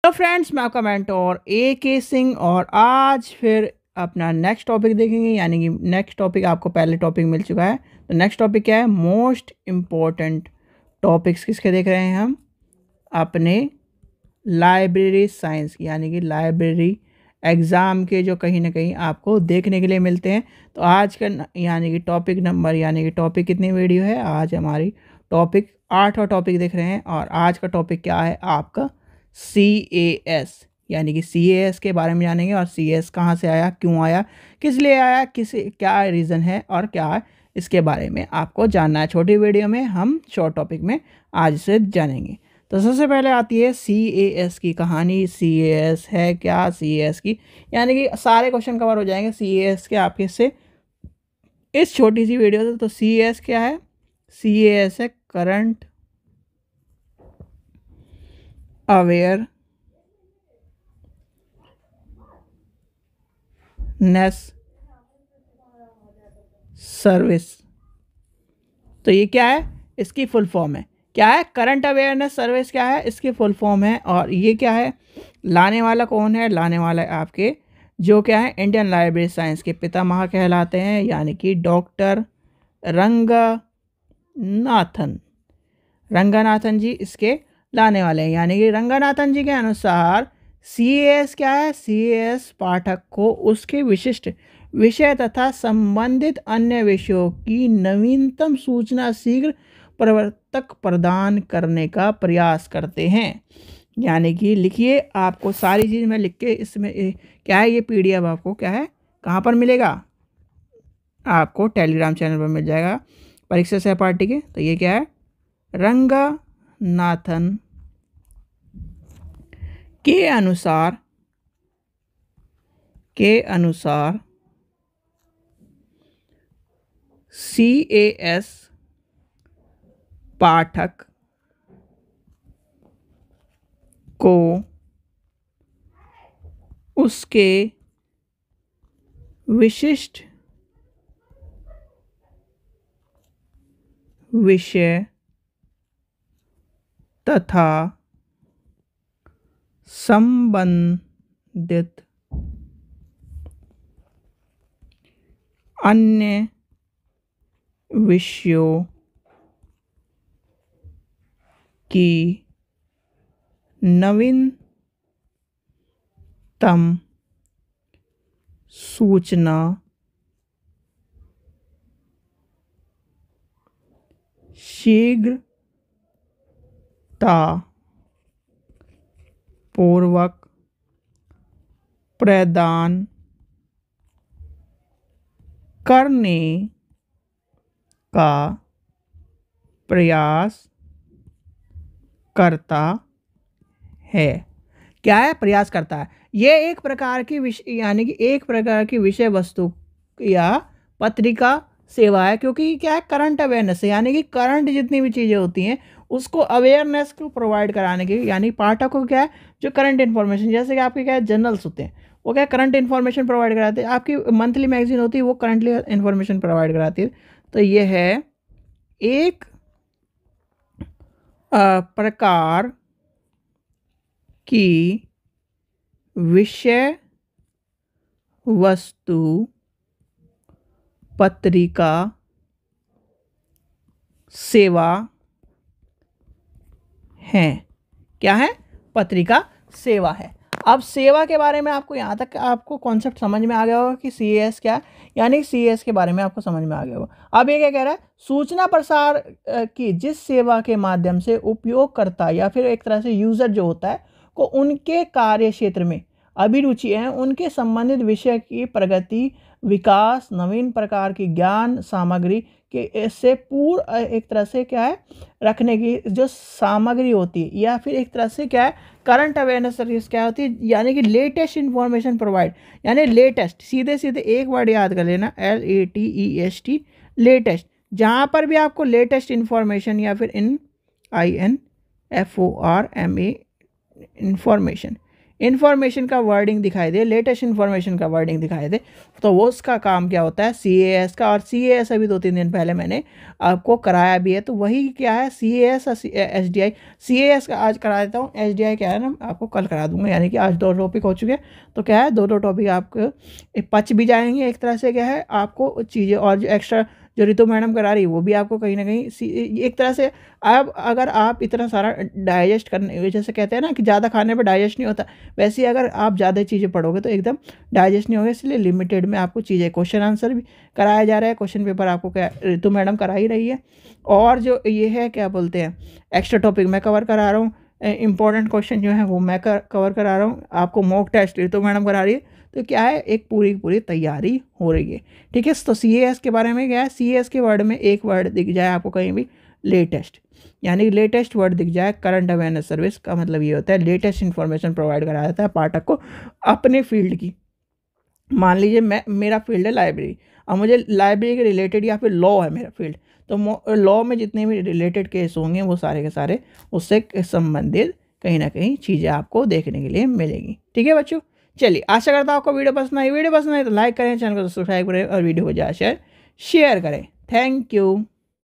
तो फ्रेंड्स, मैं आपका मेंटोर ए के सिंह और आज फिर अपना नेक्स्ट टॉपिक देखेंगे। यानी कि नेक्स्ट टॉपिक आपको पहले टॉपिक मिल चुका है, तो नेक्स्ट टॉपिक क्या है? मोस्ट इम्पोर्टेंट टॉपिक्स किसके देख रहे हैं हम? अपने लाइब्रेरी साइंस, यानी कि लाइब्रेरी एग्ज़ाम के जो कहीं ना कहीं आपको देखने के लिए मिलते हैं। तो आज का यानी कि टॉपिक नंबर, यानी कि टॉपिक कितनी वीडियो है? आज हमारी टॉपिक 8वां टॉपिक देख रहे हैं और आज का टॉपिक क्या है आपका? CAS, यानी कि CAS के बारे में जानेंगे। और CAS कहाँ से आया, क्यों आया, किस लिए आया, किस क्या रीज़न है और क्या इसके बारे में आपको जानना है। छोटी वीडियो में हम शॉर्ट टॉपिक में आज से जानेंगे। तो सबसे पहले आती है CAS की कहानी। CAS है क्या? CAS की यानी कि सारे क्वेश्चन कवर हो जाएंगे CAS के आपके से इस छोटी सी वीडियो से। तो CAS क्या है? CAS है करंट अवेयरनेस सर्विस। तो ये क्या है? इसकी फुल फॉर्म है। क्या है? करंट अवेयरनेस सर्विस क्या है? इसकी फुल फॉर्म है। और ये क्या है? लाने वाला कौन है? लाने वाला है आपके जो क्या है, इंडियन लाइब्रेरी साइंस के पितामह कहलाते हैं, यानी कि डॉक्टर रंगनाथन। रंगनाथन जी इसके लाने वाले हैं। यानी कि रंगनाथन जी के अनुसार CAS क्या है? CAS पाठक को उसके विशिष्ट विषय तथा संबंधित अन्य विषयों की नवीनतम सूचना शीघ्र प्रवर्तक प्रदान करने का प्रयास करते हैं। यानी कि लिखिए, आपको सारी चीज़ मैं लिख के इसमें क्या है, ये PDF आपको क्या है, कहाँ पर मिलेगा? आपको टेलीग्राम चैनल पर मिल जाएगा, परीक्षा सहपाठी के। तो ये क्या है? रंगनाथन के अनुसार CAS पाठक को उसके विशिष्ट विषय तथा संबंधित अन्य विषयों की नवीनतम सूचना शीघ्रता पूर्वक प्रदान करने का प्रयास करता है। क्या है? प्रयास करता है। ये एक प्रकार की यानी कि एक प्रकार की विषय वस्तु या पत्रिका सेवा है, क्योंकि क्या है, करंट अवेयरनेस है। यानी कि करंट जितनी भी चीज़ें होती हैं उसको अवेयरनेस को प्रोवाइड कराने के, यानी पाठक को क्या है, जो करंट इन्फॉर्मेशन, जैसे कि आपके क्या है, जर्नल्स होते हैं, वो क्या करंट इन्फॉर्मेशन प्रोवाइड कराते हैं। आपकी मंथली मैगजीन होती है, वो करंटली इन्फॉर्मेशन प्रोवाइड कराती है। तो ये है एक प्रकार की विषय वस्तु पत्रिका सेवा है। क्या है? पत्रिका सेवा है। अब सेवा के बारे में आपको यहाँ तक आपको कॉन्सेप्ट समझ में आ गया होगा कि CAS क्या है, यानी CAS के बारे में आपको समझ में आ गया होगा। अब ये क्या कह रहा है? सूचना प्रसार की जिस सेवा के माध्यम से उपयोगकर्ता या फिर एक तरह से यूज़र जो होता है को उनके कार्य क्षेत्र में अभिरुचि है, उनके संबंधित विषय की प्रगति, विकास, नवीन प्रकार की ज्ञान सामग्री के इससे पूर्ण एक तरह से क्या है, रखने की जो सामग्री होती है, या फिर एक तरह से क्या है, करंट अवेयरनेस सर्विस क्या होती है, यानी कि लेटेस्ट इन्फॉर्मेशन प्रोवाइड। यानी लेटेस्ट, सीधे सीधे एक वर्ड याद कर लेना, LATEST, लेटेस्ट। जहाँ पर भी आपको लेटेस्ट इन्फॉर्मेशन या फिर INFORMA इन्फॉर्मेशन, इन्फॉर्मेशन का वर्डिंग दिखाई दे, लेटेस्ट इन्फॉर्मेशन का वर्डिंग दिखाई दे, तो वो उसका काम क्या होता है, CAS का। और CAS अभी 2-3 दिन पहले मैंने आपको कराया भी है, तो वही क्या है, CAS और SDI। CAS का आज करा देता हूँ, SDI क्या है ना आपको कल करा दूंगा, यानी कि आज 2 टॉपिक हो चुके हैं। तो क्या है, 2 टॉपिक आपको पच भी जाएंगे एक तरह से। क्या है, आपको चीज़ें और जो एक्स्ट्रा जो रितु मैडम करा रही है वो भी आपको कहीं ना कहीं एक तरह से। अब अगर आप इतना सारा डाइजेस्ट करने, जैसे कहते हैं ना कि ज़्यादा खाने पर डाइजेस्ट नहीं होता, वैसे ही अगर आप ज़्यादा चीज़ें पढ़ोगे तो एकदम डाइजेस्ट नहीं होगा। इसलिए लिमिटेड में आपको चीज़ें, क्वेश्चन आंसर भी कराया जा रहा है, क्वेश्चन पेपर आपको क्या रितु मैडम करा ही रही है। और जो ये है क्या बोलते हैं, एक्स्ट्रा टॉपिक मैं कवर करा रहा हूँ, इंपॉर्टेंट क्वेश्चन जो है वो मैं कवर करा रहा हूँ, आपको मॉक टेस्ट रितु मैडम करा रही है। तो क्या है, एक पूरी पूरी तैयारी हो रही है। ठीक है, तो CAS के बारे में क्या है, CAS के वर्ड में एक वर्ड दिख जाए आपको कहीं भी, लेटेस्ट, यानी लेटेस्ट वर्ड दिख जाए, करंट अवेयरनेस सर्विस का मतलब ये होता है लेटेस्ट इन्फॉर्मेशन प्रोवाइड करा देता है पाठक को अपने फील्ड की। मान लीजिए मेरा फील्ड है लाइब्रेरी, अब मुझे लाइब्रेरी के रिलेटेड या फिर लॉ है मेरा फील्ड, तो लॉ में जितने भी रिलेटेड केस होंगे वो सारे के सारे उससे संबंधित कहीं ना कहीं चीज़ें आपको देखने के लिए मिलेगी। ठीक है बच्चों, चलिए आशा करता हूँ आपको वीडियो पसंद आई। वीडियो पसंद आई तो लाइक करें, चैनल को सब्सक्राइब करें और वीडियो को ज़्यादा शेयर करें। Thank you.